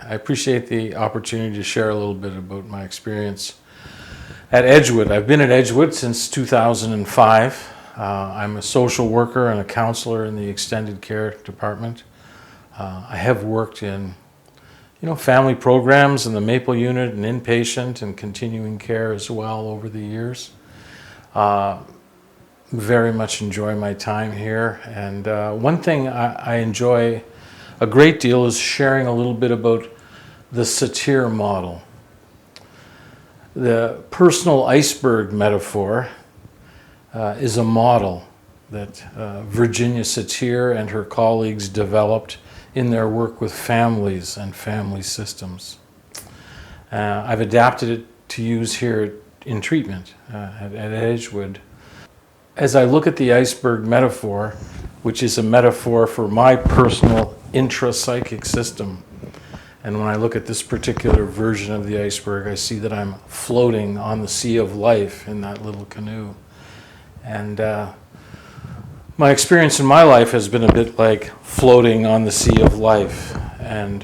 I appreciate the opportunity to share a little bit about my experience at Edgewood. I've been at Edgewood since 2005. I'm a social worker and a counselor in the extended care department. I have worked in family programs in the Maple unit and inpatient and continuing care as well over the years. Very much enjoy my time here. And one thing I enjoy a great deal is sharing a little bit about the Satir model. The personal iceberg metaphor is a model that Virginia Satir and her colleagues developed in their work with families and family systems. I've adapted it to use here in treatment at Edgewood. As I look at the iceberg metaphor, which is a metaphor for my personal intrapsychic system, and when I look at this particular version of the iceberg, I see that I'm floating on the sea of life in that little canoe. And my experience in my life has been a bit like floating on the sea of life. And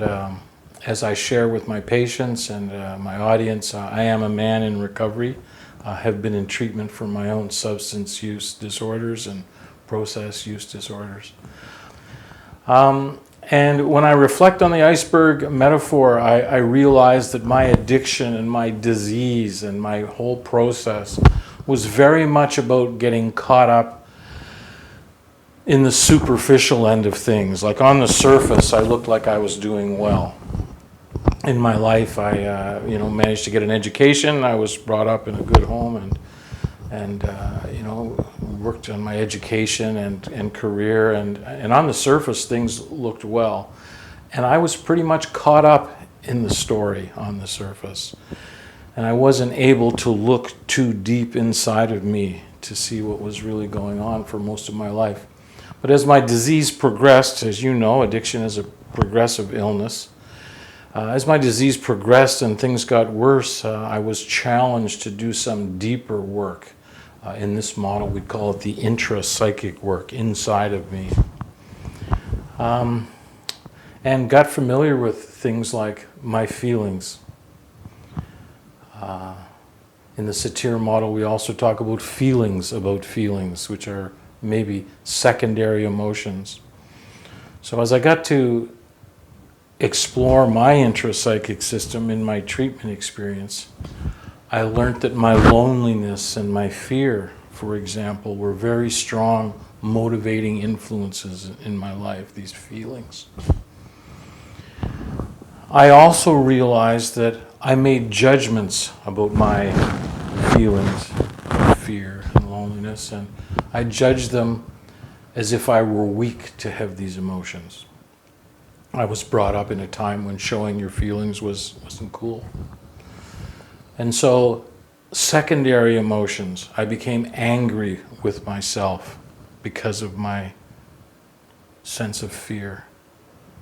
as I share with my patients and my audience, I am a man in recovery. I have been in treatment for my own substance use disorders and process use disorders. And when I reflect on the iceberg metaphor, I realize that my addiction and my disease and my whole process was very much about getting caught up in the superficial end of things. Like on the surface, I looked like I was doing well. In my life, I managed to get an education. I was brought up in a good home and worked on my education and career. And on the surface, things looked well. And I was pretty much caught up in the story on the surface. And I wasn't able to look too deep inside of me to see what was really going on for most of my life. But as my disease progressed, as you know, addiction is a progressive illness. As my disease progressed and things got worse, I was challenged to do some deeper work. In this model, we'd call it the intrapsychic work inside of me. And got familiar with things like my feelings. In the Satir model, we also talk about feelings, which are maybe secondary emotions. So as I got to explore my intrapsychic system in my treatment experience, I learned that my loneliness and my fear, for example, were very strong motivating influences in my life, these feelings. I also realized that I made judgments about my feelings, fear and loneliness, and I judged them as if I were weak to have these emotions. I was brought up in a time when showing your feelings wasn't cool. And so, secondary emotions, I became angry with myself because of my sense of fear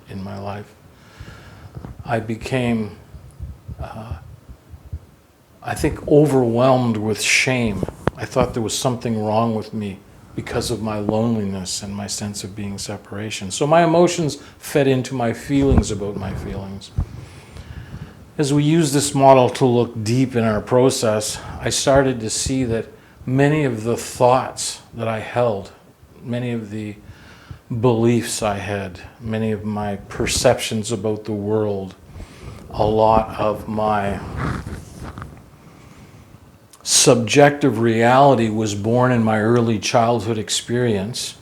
in my life. I became, overwhelmed with shame. I thought there was something wrong with me because of my loneliness and my sense of being separation. So my emotions fed into my feelings about my feelings. As we use this model to look deep in our process, I started to see that many of the thoughts that I held, many of the beliefs I had, many of my perceptions about the world, a lot of my subjective reality was born in my early childhood experience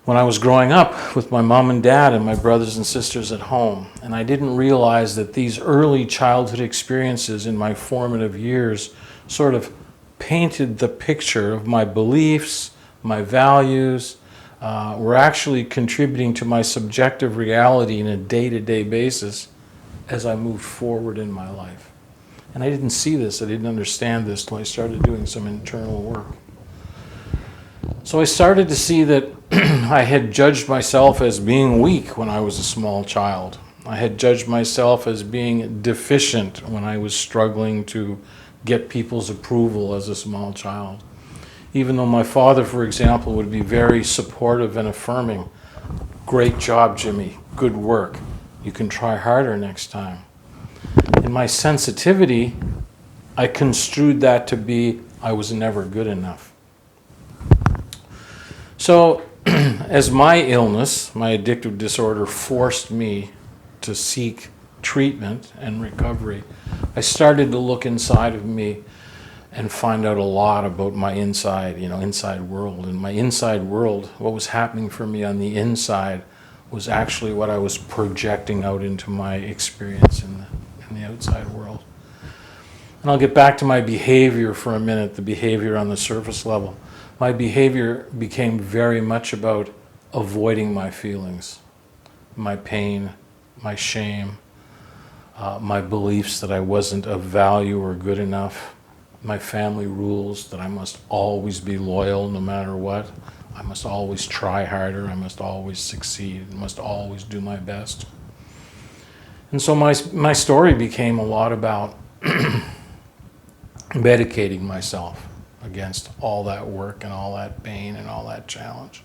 when I was growing up with my mom and dad and my brothers and sisters at home. And I didn't realize that these early childhood experiences in my formative years sort of painted the picture of my beliefs, my values, were actually contributing to my subjective reality on a day-to-day basis as I moved forward in my life. And I didn't see this, I didn't understand this till I started doing some internal work. So I started to see that I had judged myself as being weak when I was a small child. I had judged myself as being deficient when I was struggling to get people's approval as a small child. Even though my father, for example, would be very supportive and affirming. Great job, Jimmy. Good work. You can try harder next time. In my sensitivity, I construed that to be I was never good enough. So, as my illness, my addictive disorder, forced me to seek treatment and recovery, I started to look inside of me and find out a lot about my inside world. And my inside world, what was happening for me on the inside, was actually what I was projecting out into my experience in the outside world. And I'll get back to my behavior for a minute, the behavior on the surface level. My behavior became very much about avoiding my feelings, my pain, my shame, my beliefs that I wasn't of value or good enough, my family rules that I must always be loyal no matter what. I must always try harder. I must always succeed. I must always do my best. And so my story became a lot about medicating myself against all that work and all that pain and all that challenge.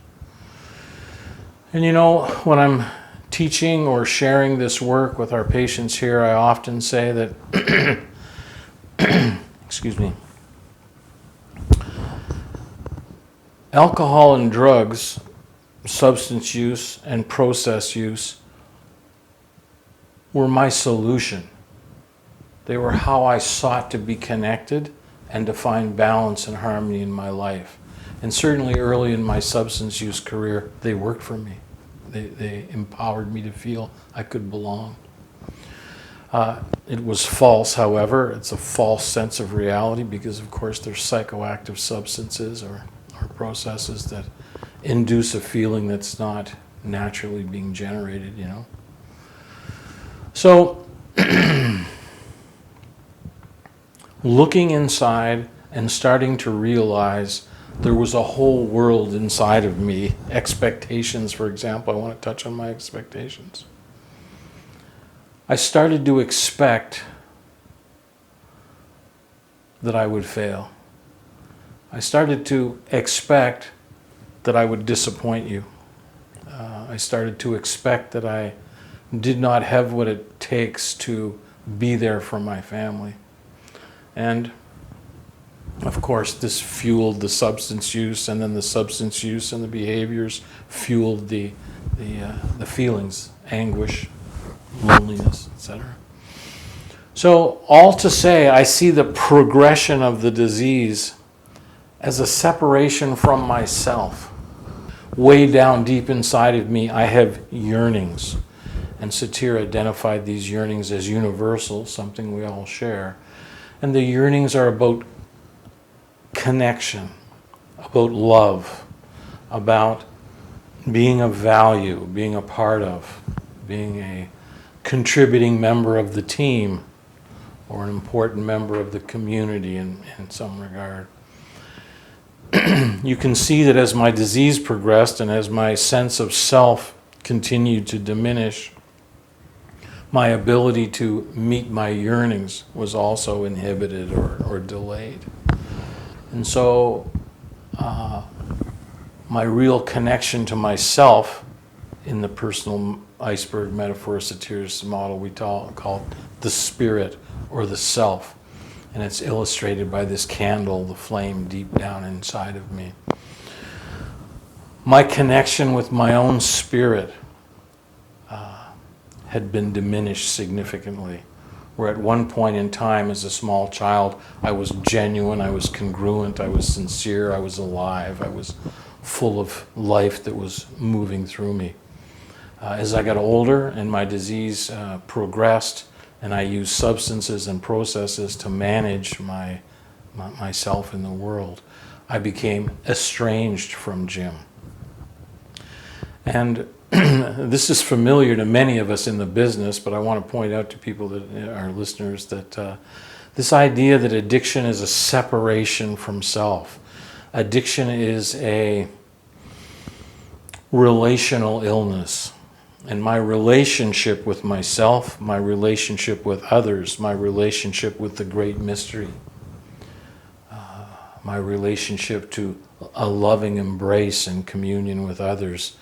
And when I'm teaching or sharing this work with our patients here, I often say that, excuse me, alcohol and drugs, substance use and process use were my solution. They were how I sought to be connected and to find balance and harmony in my life. And certainly early in my substance use career, they worked for me. They empowered me to feel I could belong. It was false, however. It's a false sense of reality because, of course, there's psychoactive substances or processes that induce a feeling that's not naturally being generated, So, looking inside and starting to realize there was a whole world inside of me. Expectations, for example. I want to touch on my expectations. I started to expect that I would fail. I started to expect that I would disappoint you. I started to expect that I did not have what it takes to be there for my family. And of course, this fueled the substance use, and then the substance use and the behaviors fueled the feelings, anguish, loneliness, etc. So all to say, I see the progression of the disease as a separation from myself. Way down deep inside of me, I have yearnings. And Satir identified these yearnings as universal, something we all share. And the yearnings are about connection, about love, about being of value, being a part of, being a contributing member of the team or an important member of the community in some regard. You can see that as my disease progressed and as my sense of self continued to diminish, my ability to meet my yearnings was also inhibited or delayed. And so my real connection to myself in the personal iceberg metaphor Satir's model we call the spirit or the self. And it's illustrated by this candle, the flame deep down inside of me. My connection with my own spirit had been diminished significantly. Where at one point in time as a small child, I was genuine, I was congruent, I was sincere, I was alive, I was full of life that was moving through me. As I got older and my disease progressed, and I used substances and processes to manage myself in the world, I became estranged from Jim. And this is familiar to many of us in the business, but I want to point out to people that are listeners that this idea that addiction is a separation from self. Addiction is a relational illness. And my relationship with myself, my relationship with others, my relationship with the great mystery, my relationship to a loving embrace and communion with others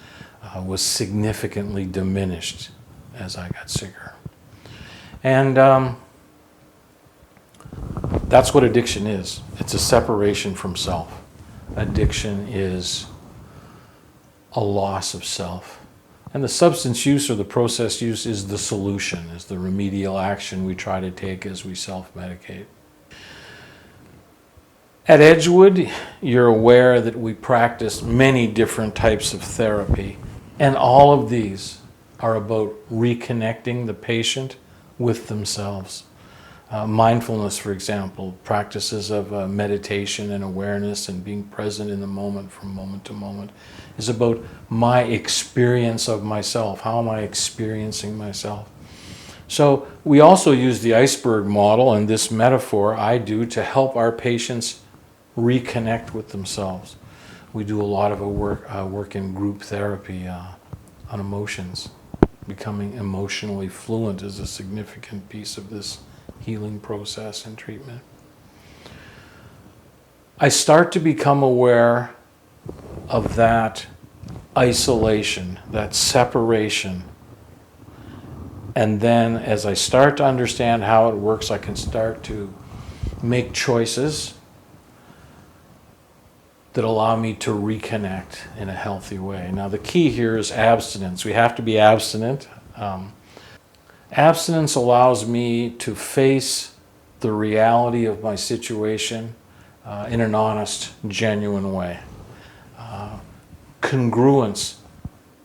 was significantly diminished as I got sicker. And that's what addiction is. It's a separation from self. Addiction is a loss of self. And the substance use or the process use is the solution, is the remedial action we try to take as we self-medicate. At Edgewood, you're aware that we practice many different types of therapy, and all of these are about reconnecting the patient with themselves. Mindfulness, for example, practices of meditation and awareness and being present in the moment from moment to moment, is about my experience of myself. How am I experiencing myself? So we also use the iceberg model and this metaphor I do to help our patients reconnect with themselves. We do a lot of work in group therapy on emotions. Becoming emotionally fluent is a significant piece of this healing process and treatment. I start to become aware of that isolation, that separation. And then as I start to understand how it works, I can start to make choices that allow me to reconnect in a healthy way. Now the key here is abstinence. We have to be abstinent. Abstinence allows me to face the reality of my situation in an honest, genuine way. Congruence,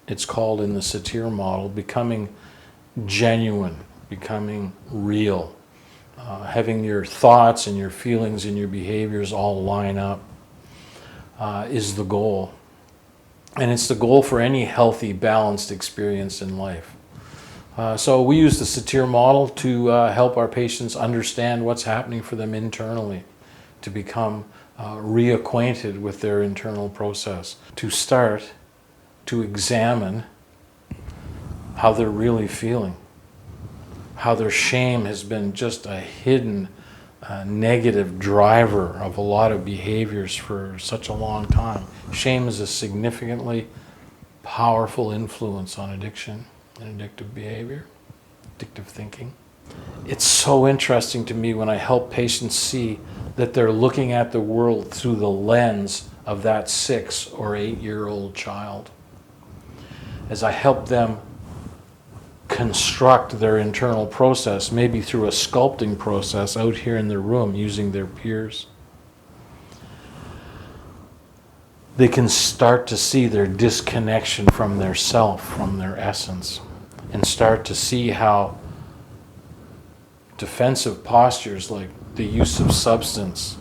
it's called in the Satir model, becoming genuine, becoming real, having your thoughts and your feelings and your behaviors all line up is the goal. And it's the goal for any healthy, balanced experience in life. So we use the Satir model to help our patients understand what's happening for them internally, to become reacquainted with their internal process, to start to examine how they're really feeling, how their shame has been just a hidden negative driver of a lot of behaviors for such a long time. Shame is a significantly powerful influence on addiction and addictive behavior, addictive thinking. It's so interesting to me when I help patients see that they're looking at the world through the lens of that 6 or 8-year-old child. As I help them construct their internal process, maybe through a sculpting process out here in their room using their peers, they can start to see their disconnection from their self, from their essence, and start to see how defensive postures like the use of substance,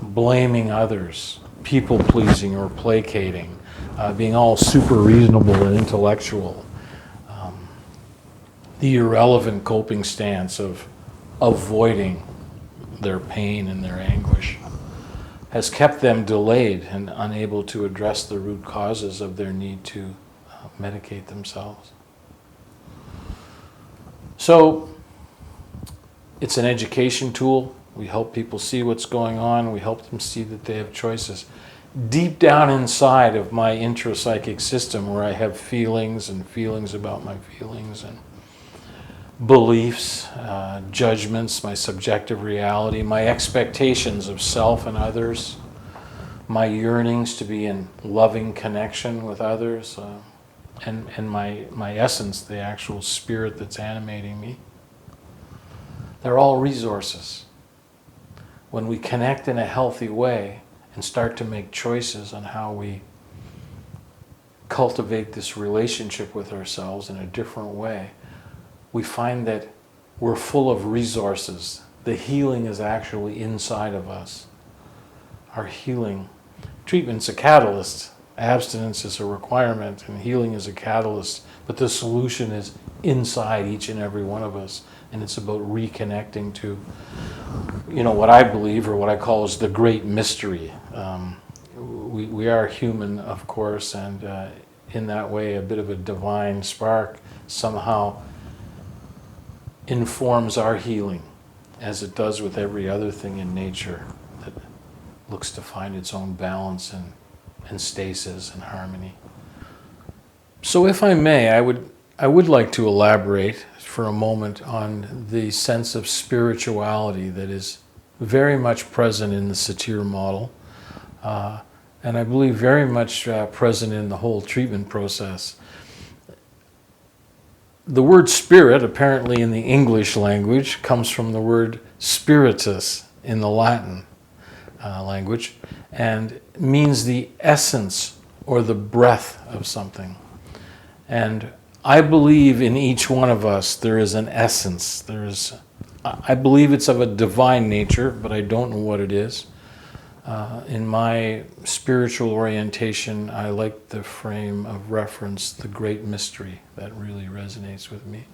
blaming others, people-pleasing or placating, being all super reasonable and intellectual, the irrelevant coping stance of avoiding their pain and their anguish has kept them delayed and unable to address the root causes of their need to medicate themselves. So it's an education tool. We help people see what's going on. We help them see that they have choices. Deep down inside of my intrapsychic system, where I have feelings and feelings about my feelings and beliefs, judgments, my subjective reality, my expectations of self and others, my yearnings to be in loving connection with others, and my essence, the actual spirit that's animating me. They're all resources. When we connect in a healthy way and start to make choices on how we cultivate this relationship with ourselves in a different way, we find that we're full of resources. The healing is actually inside of us. Our healing treatment's a catalyst. Abstinence is a requirement, and healing is a catalyst. But the solution is inside each and every one of us, and it's about reconnecting to, what I believe, or what I call is the great mystery. We are human, of course, and in that way, a bit of a divine spark somehow informs our healing, as it does with every other thing in nature that looks to find its own balance and stasis and harmony. So if I may, I would I would like to elaborate for a moment on the sense of spirituality that is very much present in the Satir model, and I believe very much present in the whole treatment process. The word spirit, apparently in the English language, comes from the word spiritus in the Latin language, and means the essence or the breath of something. And I believe in each one of us there is an essence. I believe it's of a divine nature, but I don't know what it is. In my spiritual orientation, I like the frame of reference, the great mystery. That really resonates with me.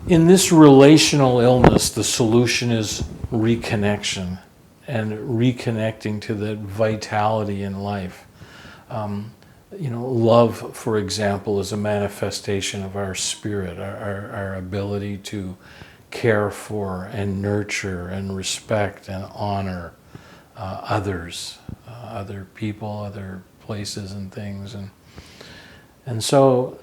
In this relational illness, the solution is reconnection and reconnecting to that vitality in life. Love, for example, is a manifestation of our spirit, our ability to care for and nurture and respect and honor others, other people, other places and things. And so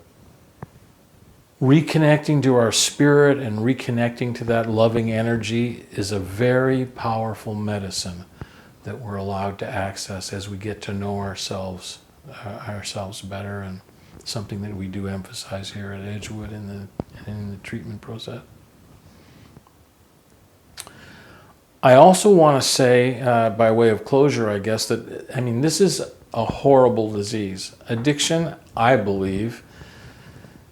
reconnecting to our spirit and reconnecting to that loving energy is a very powerful medicine that we're allowed to access as we get to know ourselves better, and something that we do emphasize here at Edgewood in the treatment process. I also want to say, by way of closure, I guess, that, this is a horrible disease. Addiction, I believe,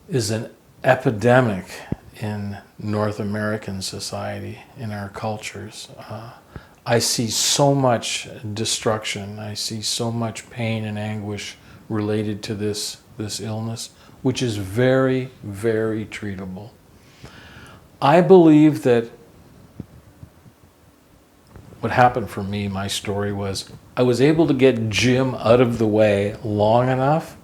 is an epidemic in North American society, in our cultures. I see so much destruction. I see so much pain and anguish related to this illness, which is very, very treatable. I believe that what happened for me, my story was, I was able to get Jim out of the way long enough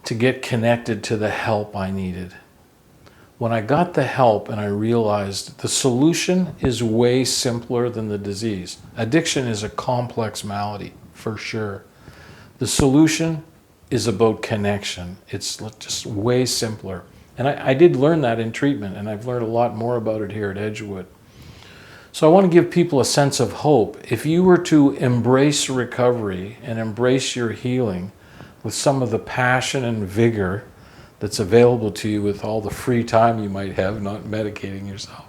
to get connected to the help I needed. When I got the help and I realized the solution is way simpler than the disease. Addiction is a complex malady, for sure. The solution is about connection. It's just way simpler. And I did learn that in treatment, and I've learned a lot more about it here at Edgewood. So I want to give people a sense of hope. If you were to embrace recovery and embrace your healing with some of the passion and vigor that's available to you with all the free time you might have not medicating yourself,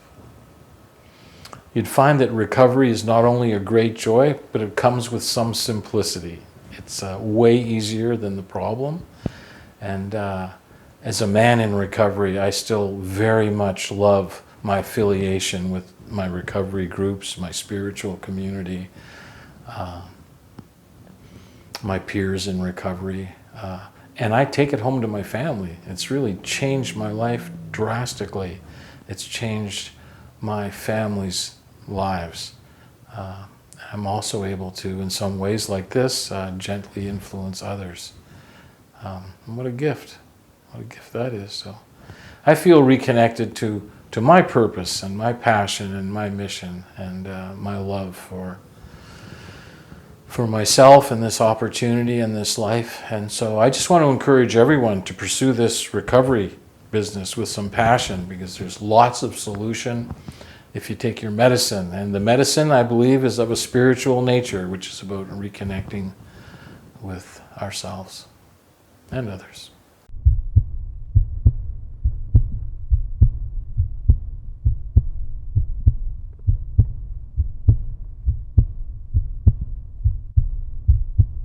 you'd find that recovery is not only a great joy, but it comes with some simplicity. It's way easier than the problem. And as a man in recovery, I still very much love my affiliation with my recovery groups, my spiritual community, my peers in recovery. And I take it home to my family. It's really changed my life drastically. It's changed my family's lives. I'm also able to, in some ways like this, gently influence others. What a gift. What a gift that is. So I feel reconnected to my purpose and my passion and my mission and my love for myself and this opportunity and this life. And so I just want to encourage everyone to pursue this recovery business with some passion, because there's lots of solution if you take your medicine. And the medicine, I believe, is of a spiritual nature, which is about reconnecting with ourselves and others.